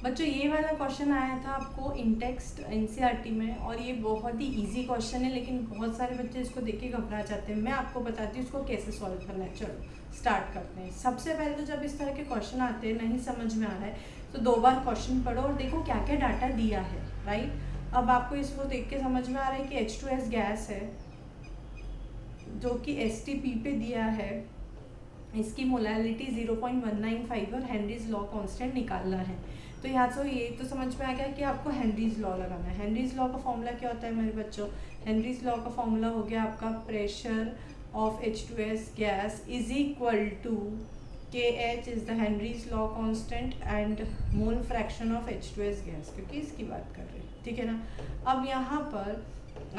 बच्चों ये वाला क्वेश्चन आया था आपको इन टेक्स्ट एनसीईआरटी में, और ये बहुत ही इजी क्वेश्चन है, लेकिन बहुत सारे बच्चे इसको देख के घबरा जाते हैं। मैं आपको बताती हूँ इसको कैसे सॉल्व करना है। चलो स्टार्ट करते हैं। सबसे पहले तो जब इस तरह के क्वेश्चन आते हैं, नहीं समझ में आ रहा है, तो 2 बार क्वेश्चन पढ़ो और देखो क्या क्या डाटा दिया है, राइट। अब आपको इसको देख के समझ में आ रहा है कि H2S गैस है जो कि STP पे दिया है, इसकी मोलैलिटी 0.195 और हेनरीज लॉ कांस्टेंट निकालना है। तो यहाँ से ये तो समझ में आ गया कि आपको हेनरीज लॉ लगाना है। हेनरीज लॉ का फॉर्मूला क्या होता है मेरे बच्चों? हेनरीज लॉ का फॉर्मूला हो गया आपका pressure of H2S gas is equal to KH is the Henry's law constant and mole fraction of H2S gas, क्योंकि इसकी बात कर रहे हैं, ठीक है ना। अब यहाँ पर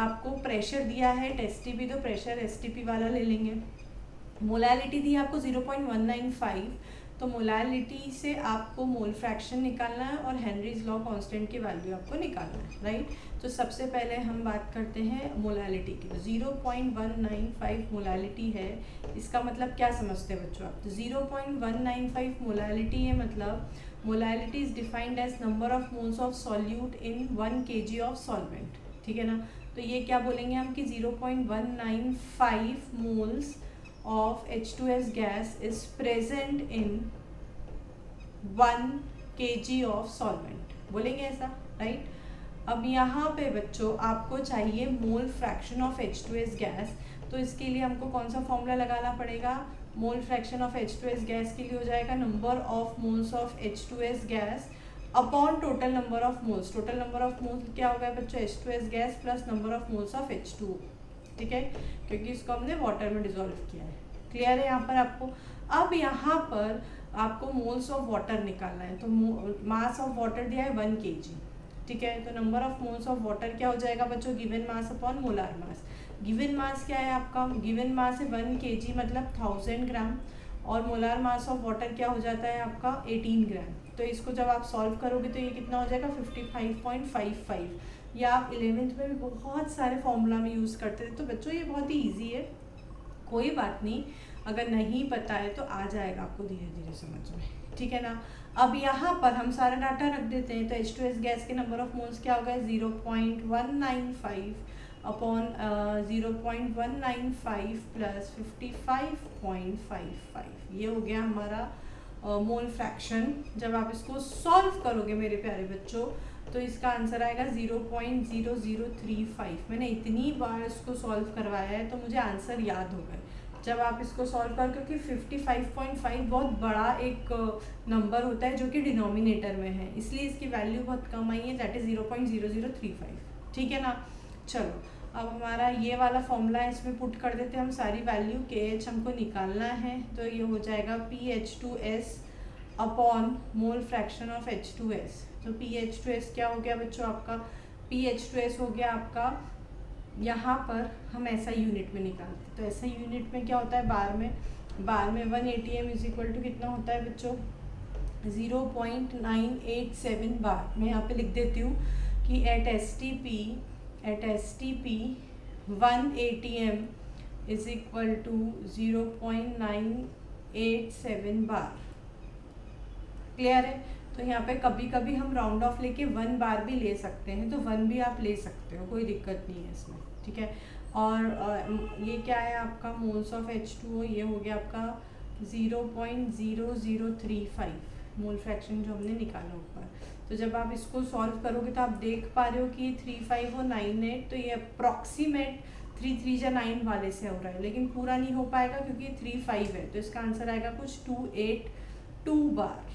आपको प्रेशर दिया है STP, तो प्रेशर STP वाला ले लेंगे। मोलैलिटी दी आपको 0.195, तो मोलैलिटी से आपको मोल फ्रैक्शन निकालना है और हेनरीज लॉ कांस्टेंट की वैल्यू आपको निकालना है, राइट। तो सबसे पहले हम बात करते हैं मोलैलिटी की। 0.195 मोलैलिटी है, इसका मतलब क्या समझते हैं बच्चों आप? तो 0.195 मोलैलिटी है, मतलब molality is defined as number of moles of solute in 1 kg of solvent, ठीक है ना। तो ये क्या बोलेंगे हम कि 0.195 moles of H2S gas is present in 1 kg of solvent, बोलेंगे ऐसा, राइट। अब यहाँ पे बच्चों आपको चाहिए मोल फ्रैक्शन ऑफ H2S गैस, तो इसके लिए हमको कौन सा फॉर्मूला लगाना पड़ेगा? मोल फ्रैक्शन ऑफ H2S गैस के लिए हो जाएगा number of moles of H2S gas upon total number of moles. Total number of moles क्या होगा बच्चों? H2S gas plus number of moles of H2O, ठीक है, क्योंकि इसको हमने वाटर में डिसॉल्व किया है। क्लियर है यहाँ पर आपको? अब यहाँ पर आपको मोल्स ऑफ वाटर निकालना है, तो मास ऑफ वाटर दिया है 1 kg, ठीक है। तो number of moles of water क्या हो जाएगा बच्चों? Given mass upon molar mass. Given mass क्या है आपका? गिवन मास है 1 kg मतलब 1000 ग्राम, और मोलार मास ऑफ वाटर क्या हो जाता है आपका? 18 ग्राम। तो इसको जब आप सॉल्व करोगे तो ये कितना हो जाएगा? 55.55। या आप 11th में भी बहुत सारे फॉर्मूला में यूज़ करते थे। तो बच्चों ये बहुत ही ईजी है, कोई बात नहीं, अगर नहीं पता है तो आ जाएगा आपको धीरे धीरे समझ में, ठीक है ना। अब यहाँ पर हम सारा डाटा रख देते हैं। तो H2S गैस के नंबर ऑफ मोल्स क्या होगा? 0.195 अपॉन 0.195 प्लस 55.55, ये हो गया हमारा मोल फ्रैक्शन। जब आप इसको सॉल्व करोगे मेरे प्यारे बच्चों, तो इसका आंसर आएगा 0.0035। मैंने इतनी बार इसको सॉल्व करवाया है तो मुझे आंसर याद हो गए। जब आप इसको सॉल्व कर, क्योंकि 55.5 बहुत बड़ा एक नंबर होता है जो कि डिनोमिनेटर में है, इसलिए इसकी वैल्यू बहुत कम आई है, दैट इज़ 0.0035, ठीक है ना। चलो अब हमारा ये वाला फॉर्मूला है, इसमें पुट कर देते हैं हम सारी वैल्यू। KH हमको निकालना है, तो ये हो जाएगा PH2S upon mole fraction of H2S। तो PH2S क्या हो गया बच्चों आपका? PH2S हो गया आपका, यहाँ पर हम SI यूनिट में निकालते, तो SI यूनिट में क्या होता है? बार में 1 ATM इज इक्वल टू कितना होता है बच्चों? 0.987 बार। मैं यहाँ पे लिख देती हूँ कि at STP 1 ATM is equal to 0.987 bar. Clear है? तो यहाँ पे कभी कभी हम राउंड ऑफ लेके 1 बार भी ले सकते हैं, तो 1 भी आप ले सकते हो, कोई दिक्कत नहीं है इसमें, ठीक है। और ये क्या है आपका? मोल्स ऑफ H2O, ये हो गया आपका 0.0035 मोल फ्रैक्शन जो हमने निकाला ऊपर। तो जब आप इसको सॉल्व करोगे तो आप देख पा रहे हो कि 35 और 98, तो ये अप्रॉक्सीमेट 3 या 9 वाले से हो रहा है, लेकिन पूरा नहीं हो पाएगा क्योंकि 35 है, तो इसका आंसर आएगा कुछ 282 बार।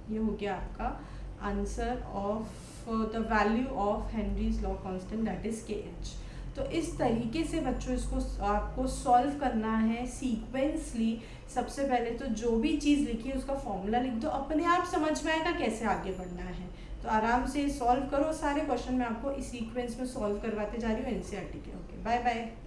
ये हो गया आपका answer of the value of Henry's law constant, that is KH। तो इस तरीके से बच्चों इसको आपको सॉल्व करना है सीक्वेंसली। सबसे पहले तो जो भी चीज़ लिखी है उसका फॉर्मूला लिख दो, अपने आप समझ में आएगा कैसे आगे बढ़ना है। तो आराम से सॉल्व करो सारे क्वेश्चन, मैं आपको इस सीक्वेंस में सॉल्व करवाते जा रही हूँ NCERT के। Okay, bye bye.